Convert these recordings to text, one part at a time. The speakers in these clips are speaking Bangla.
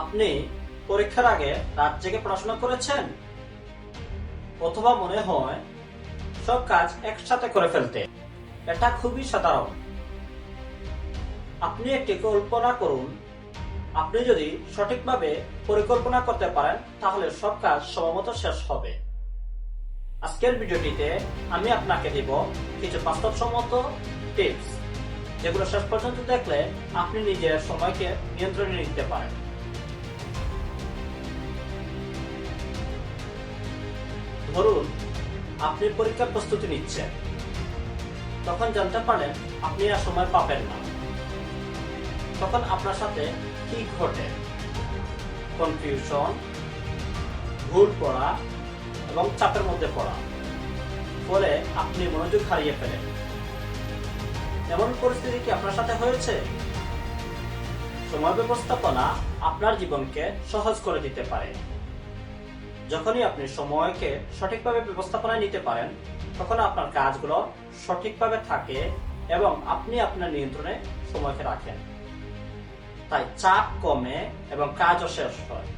আপনি পরীক্ষার আগে রাত জেগে পড়াশোনা করেছেন, অথবা মনে হয় সব কাজ একসাথে করে ফেলতে। এটা খুবই সাধারণ। আপনি একটি কল্পনা করুন, আপনি যদি সঠিকভাবে পরিকল্পনা করতে পারেন তাহলে সব কাজ সময়মতো শেষ হবে। আজকের ভিডিওটিতে আমি আপনাকে দিব কিছু বাস্তবসম্মত টিপস, যেগুলো শেষ পর্যন্ত দেখলে আপনি নিজের সময়কে নিয়ন্ত্রণে নিতে পারেন। ধরুন আপনি পরীক্ষার প্রস্তুতি নিচ্ছেন, তখন জানতে পারেন আপনি আর সময় পাবেন না। তখন আপনার সাথে কি ঘটে? কনফিউশন, ভুল পড়া এবং চাপের মধ্যে পড়া, ফলে আপনি মনোযোগ হারিয়ে ফেলেন। এমন পরিস্থিতি কি আপনার সাথে হয়েছে? সময় ব্যবস্থাপনা আপনার জীবনকে সহজ করে দিতে পারে। যখনই আপনি সময়কে সঠিকভাবে ব্যবস্থাপনায় নিতে পারেন, তখন আপনার কাজগুলো সঠিকভাবে থাকে এবং আপনি আপনার নিয়ন্ত্রণে সময়কে রাখেন। তাই চাপ কমে এবং কাজও শেষ হয়।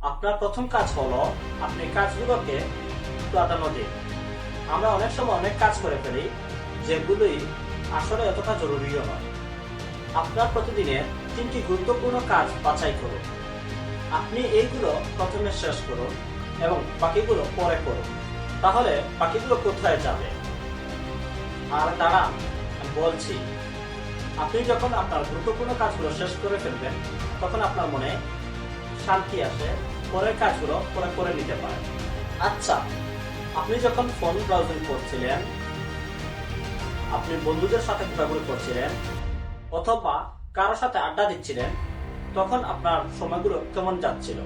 আপনার প্রথম কাজ হলো আপনি কাজগুলোকে প্রাধান্য দিন। আমরা অনেক সময় অনেক কাজ করে ফেলি, যেগুলোই আসলে এতটা জরুরিও নয়। আপনার প্রতিদিনের 3টি গুরুত্বপূর্ণ কাজ বাছাই করুন। আপনি এইগুলো প্রথমে শেষ করুন এবং বাকিগুলো পরে করুন। তাহলে বাকিগুলো কোথায় যাবে? আর দাঁড়ান, আমি বলছি। আপনি যখন আপনার গুরুত্বপূর্ণ কাজগুলো শেষ করে ফেলবেন, তখন আপনার মনে শান্তি আসে, পরের কাজগুলো পরে করে নিতে পারেন। আচ্ছা, আপনি যখন ফোন ব্রাউজিং করছিলেন, আপনি বন্ধুদের সাথে ঘোরাঘুরি করছিলেন, অথবা কারোর সাথে আড্ডা দিচ্ছিলেন, তখন আপনার সময়গুলো কেমন যাচ্ছিল?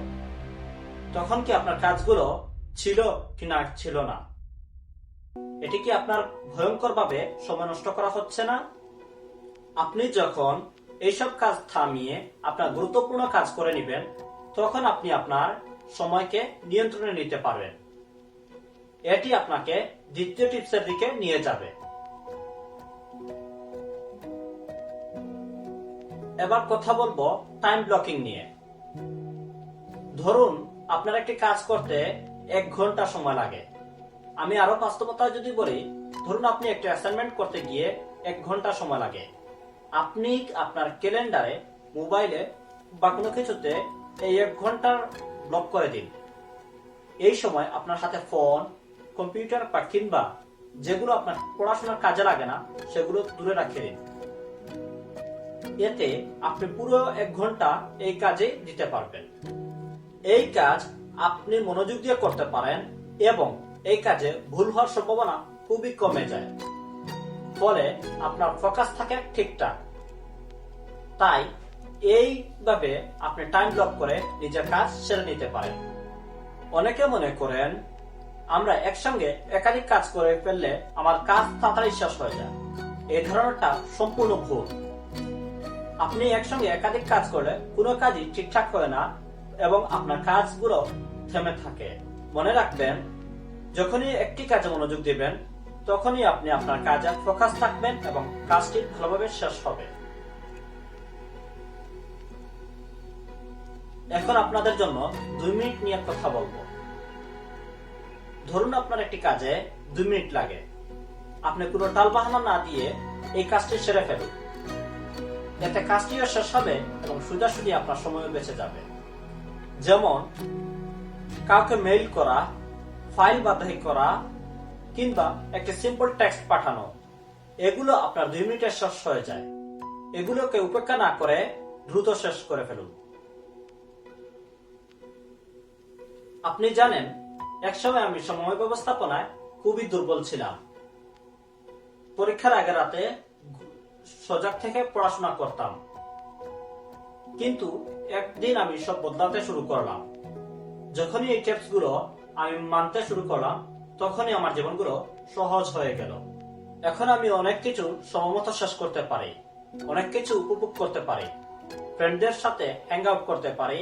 তখন কি আপনার কাজগুলো ছিল কিনা ছিল না? এটি কি আপনার ভয়ঙ্করভাবে সময় নষ্ট করা হচ্ছে না? আপনি যখন এইসব কাজ থামিয়ে আপনার গুরুত্বপূর্ণ কাজ করে নেবেন, তখন আপনি আপনার সময়কে নিয়ন্ত্রণে নিতে পারবেন। এটি আপনাকে দ্বিতীয় টিপসের দিকে নিয়ে যাবে। এবার কথা বলবো টাইম ব্লকিং নিয়ে। ধরুন আপনার একটি কাজ করতে 1 ঘন্টা সময় লাগে। আমি আরো বাস্তবতা যদি বলি, ধরুন আপনি একটা অ্যাসাইনমেন্ট করতে গিয়ে 1 ঘন্টা সময় লাগে। আপনি আপনার ক্যালেন্ডারে, মোবাইলে বা কোনো কিছুতে এই 1 ঘন্টার ব্লক করে দিন। এই সময় আপনার হাতে ফোন, কম্পিউটার বা কিংবা যেগুলো আপনার পড়াশোনার কাজে লাগে না, সেগুলো দূরে রাখে দিন। এতে আপনি পুরো 1 ঘন্টা এই কাজে দিতে পারবেন। এই কাজ আপনি মনোযোগ দিয়ে করতে পারেন এবং এই কাজে ভুল হওয়ার সম্ভাবনা খুবই কমে যায়। ফলে আপনার ফোকাস থাকে ঠিকঠাক। তাই এইভাবে আপনি টাইম ব্লক করে নিজের কাজ সেরে নিতে পারেন। অনেকে মনে করেন আমরা একসঙ্গে একাধিক কাজ করে ফেললে আমার কাজ তাড়াতাড়ি শেষ হয়ে যায়। এই ধারণাটা সম্পূর্ণ ভুল। আপনি একসঙ্গে একাধিক কাজ করলে কোনো কাজই ঠিকঠাক হয় না এবং আপনার কাজগুলো থেমে থাকে। মনে রাখবেন, যখনই একটি কাজে মনোযোগ দিবেন, তখনই আপনি আপনার কাজে ফোকাস থাকবেন এবং কাজটি ভালোভাবে শেষ হবে। এখন আপনাদের জন্য 2 মিনিট নিয়ে কথা বলবো। ধরুন আপনার একটি কাজে 2 মিনিট লাগে। আপনি কোনো টালবাহানা না দিয়ে এই কাজটি সেরে ফেলুন। এতে কাজটিও শেষ হবে এবং সোজাসুজি আপনার সময়ও বেঁচে যাবে। যেমন কাউকে মেইল করা, ফাইল বাছাই করা কিংবা একটা সিম্পল টেক্সট পাঠানো, এগুলো আপনার 2 মিনিটে শেষ হয়ে যায়। এগুলোকে উপেক্ষা না করে দ্রুত শেষ করে ফেলুন। আপনি জানেন, একসময় আমি সময় ব্যবস্থাপনায় খুবই দুর্বল ছিলাম। পরীক্ষার আগে রাতে সজাগ থেকে পড়াশোনা করতাম, কিন্তু একদিন আমি সব বদলাতে শুরু করলাম। যখনই এই টিপস গুলো আমি মানতে শুরু করলাম, তখনই আমার জীবনগুলো সহজ হয়ে গেল। এখন আমি অনেক কিছু সময়মতো শেষ করতে পারি, অনেক কিছু উপভোগ করতে পারি, ফ্রেন্ডদের সাথে হ্যাং আউট করতে পারি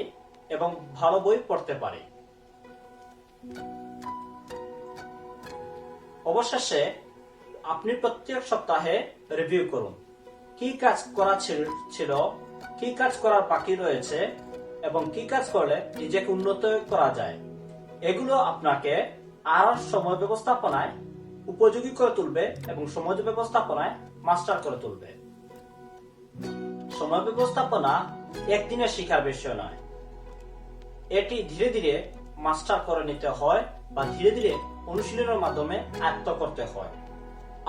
এবং ভালো বই পড়তে পারি। অবশেষে আপনি প্রত্যেক সপ্তাহে রিভিউ করুন। কি কাজ করা ছিল, কি কাজ করার বাকি রয়েছে এবং কি কাজ করলে নিজেকে উন্নত করা যায়, এগুলো আপনাকে আর সময় ব্যবস্থাপনায় উপযোগী করে তুলবে এবং সময় ব্যবস্থাপনায় মাস্টার করে তুলবে। সময় ব্যবস্থাপনা একদিনের শিখার বিষয় নয়, এটি ধীরে ধীরে মাস্টার করে নিতে হয় বা ধীরে ধীরে অনুশীলনের মাধ্যমে আয়ত্ত করতে হয়।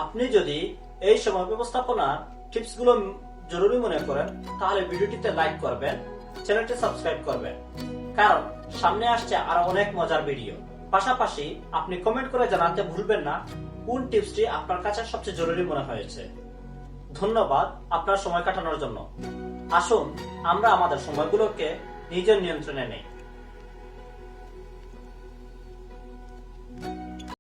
আপনি যদি এই সময় ব্যবস্থাপনার টিপসগুলো জরুরি মনে করেন তাহলে ভিডিওটিতে লাইক করবেন, চ্যানেলটি সাবস্ক্রাইব করবেন, কারণ সামনে আসছে আরো অনেক মজার ভিডিও। পাশাপাশি আপনি কমেন্ট করে জানাতে ভুলবেন না কোন টিপসটি আপনার কাছে সবচেয়ে জরুরি মনে হয়েছে। ধন্যবাদ আপনার সময় কাটানোর জন্য। আসুন আমরা আমাদের সময়গুলোকে নিজের নিয়ন্ত্রণে নেই।